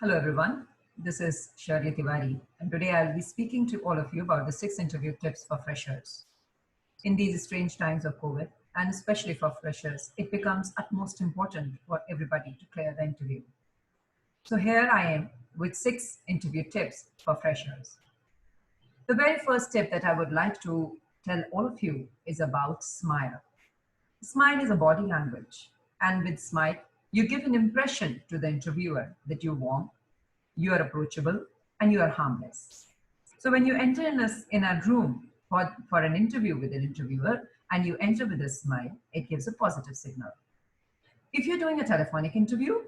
Hello everyone, this is Shirley Tiwari and today I'll be speaking to all of you about the 6 interview tips for freshers. In these strange times of COVID and especially for freshers, it becomes utmost important for everybody to clear the interview. So here I am with 6 interview tips for freshers. The very first tip that I would like to tell all of you is about smile. Smile is a body language, and with smile, you give an impression to the interviewer that you're warm, you are approachable, and you are harmless. So when you enter in a room for an interview with an interviewer and you enter with a smile, it gives a positive signal. If you're doing a telephonic interview,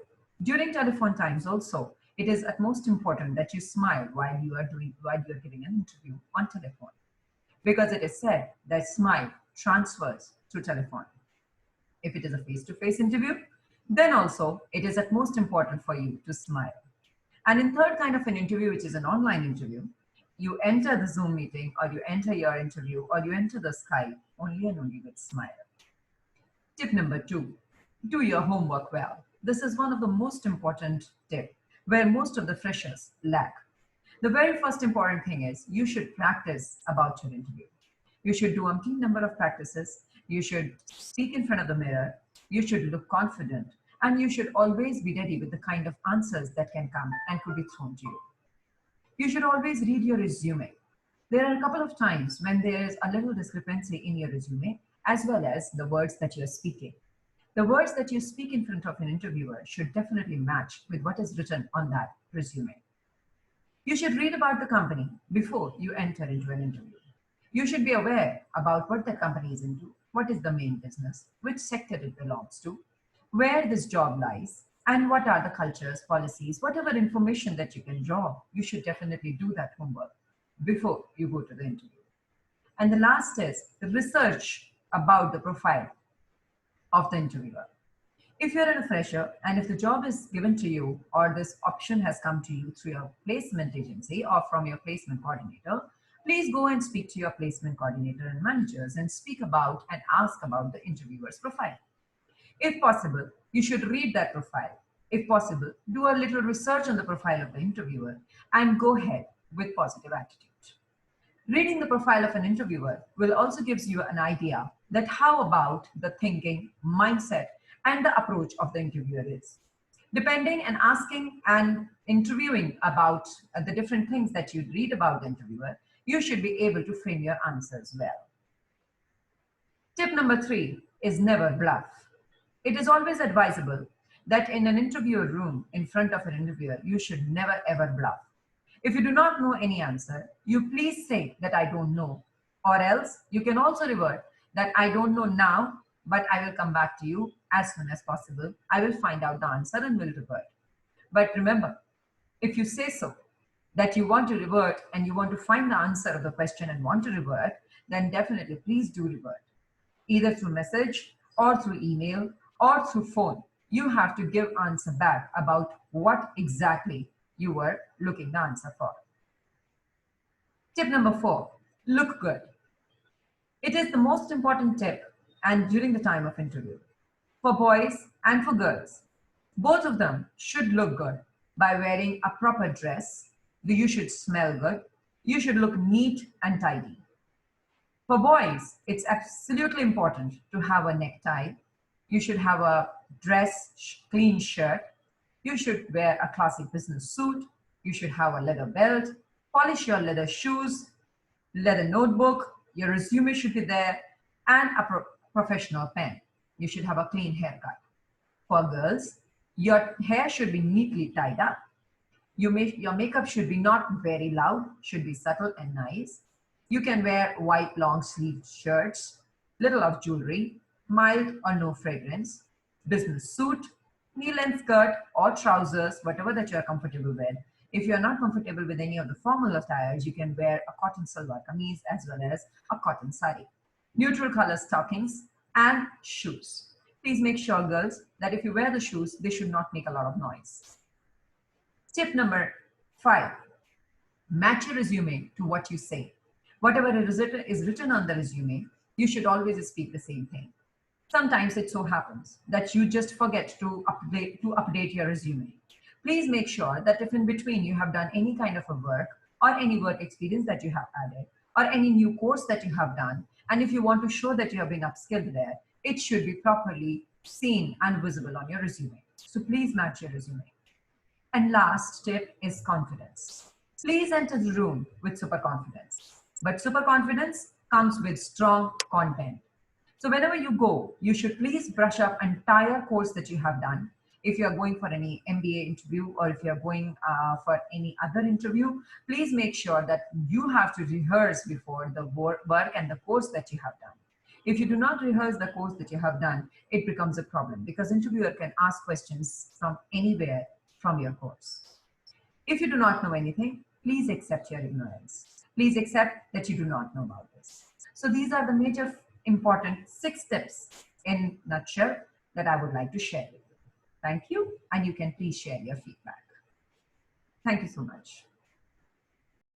during telephone times also, it is at most important that you smile while you are giving an interview on telephone, because it is said that smile transfers through telephone. If it is a face-to-face interview, then also it is at most important for you to smile. And in third kind of an interview, which is an online interview, you enter the Zoom meeting or you enter your interview or you enter the Skype only and only with smile. Tip number 2, do your homework well. This is one of the most important tips where most of the freshers lack. The very first important thing is you should practice about your interview. You should do umpteen number of practices. You should speak in front of the mirror. You should look confident. And you should always be ready with the kind of answers that can come and could be thrown to you. You should always read your resume. There are a couple of times when there is a little discrepancy in your resume as well as the words that you're speaking. The words that you speak in front of an interviewer should definitely match with what is written on that resume. You should read about the company before you enter into an interview. You should be aware about what the company is into, what is the main business, which sector it belongs to, where this job lies, and what are the cultures, policies, whatever information that you can draw. You should definitely do that homework before you go to the interview. And the last is the research about the profile of the interviewer. If you're a fresher and if the job is given to you or this option has come to you through your placement agency or from your placement coordinator, please go and speak to your placement coordinator and managers and speak about and ask about the interviewer's profile. If possible, you should read that profile. If possible, do a little research on the profile of the interviewer and go ahead with positive attitude. Reading the profile of an interviewer will also gives you an idea that how about the thinking, mindset, and the approach of the interviewer is. Depending and asking and interviewing about the different things that you read about the interviewer, you should be able to frame your answers well. Tip number 3 is never bluff. It is always advisable that in an interview room in front of an interviewer, you should never ever bluff. If you do not know any answer, you please say that I don't know, or else you can also revert that I don't know now, but I will come back to you as soon as possible. I will find out the answer and will revert. But remember, if you say so, that you want to revert and you want to find the answer of the question and want to revert, then definitely please do revert. Either through message or through email or through phone. You have to give answer back about what exactly you were looking the answer for. Tip number 4, look good. It is the most important tip and during the time of interview. For boys and for girls, both of them should look good by wearing a proper dress. You should smell good. You should look neat and tidy. For boys, it's absolutely important to have a necktie. You should have a clean shirt. You should wear a classic business suit. You should have a leather belt, polish your leather shoes, leather notebook, your resume should be there, and a professional pen. You should have a clean haircut. For girls, your hair should be neatly tied up. Your makeup should be not very loud, should be subtle and nice. You can wear white long sleeved shirts, little of jewelry, mild or no fragrance, business suit, knee-length skirt or trousers, whatever that you're comfortable with. If you're not comfortable with any of the formal attires, you can wear a cotton salwar kameez as well as a cotton sari. Neutral color stockings and shoes. Please make sure, girls, that if you wear the shoes, they should not make a lot of noise. Tip number 5, match your resume to what you say. Whatever is written on the resume, you should always speak the same thing. Sometimes it so happens that you just forget to update your resume. Please make sure that if in between you have done any kind of a work or any work experience that you have added or any new course that you have done, and if you want to show that you have been upskilled there, it should be properly seen and visible on your resume. So please match your resume. And last tip is confidence. Please enter the room with super confidence. But super confidence comes with strong content. So whenever you go, you should please brush up entire course that you have done. If you are going for any MBA interview or if you are going for any other interview, please make sure that you have to rehearse before the work and the course that you have done. If you do not rehearse the course that you have done, it becomes a problem because interviewer can ask questions from anywhere from your course. If you do not know anything, please accept your ignorance. Please accept that you do not know about this. So these are the major important 6 tips in nutshell that I would like to share with you. Thank you, and you can please share your feedback. Thank you so much.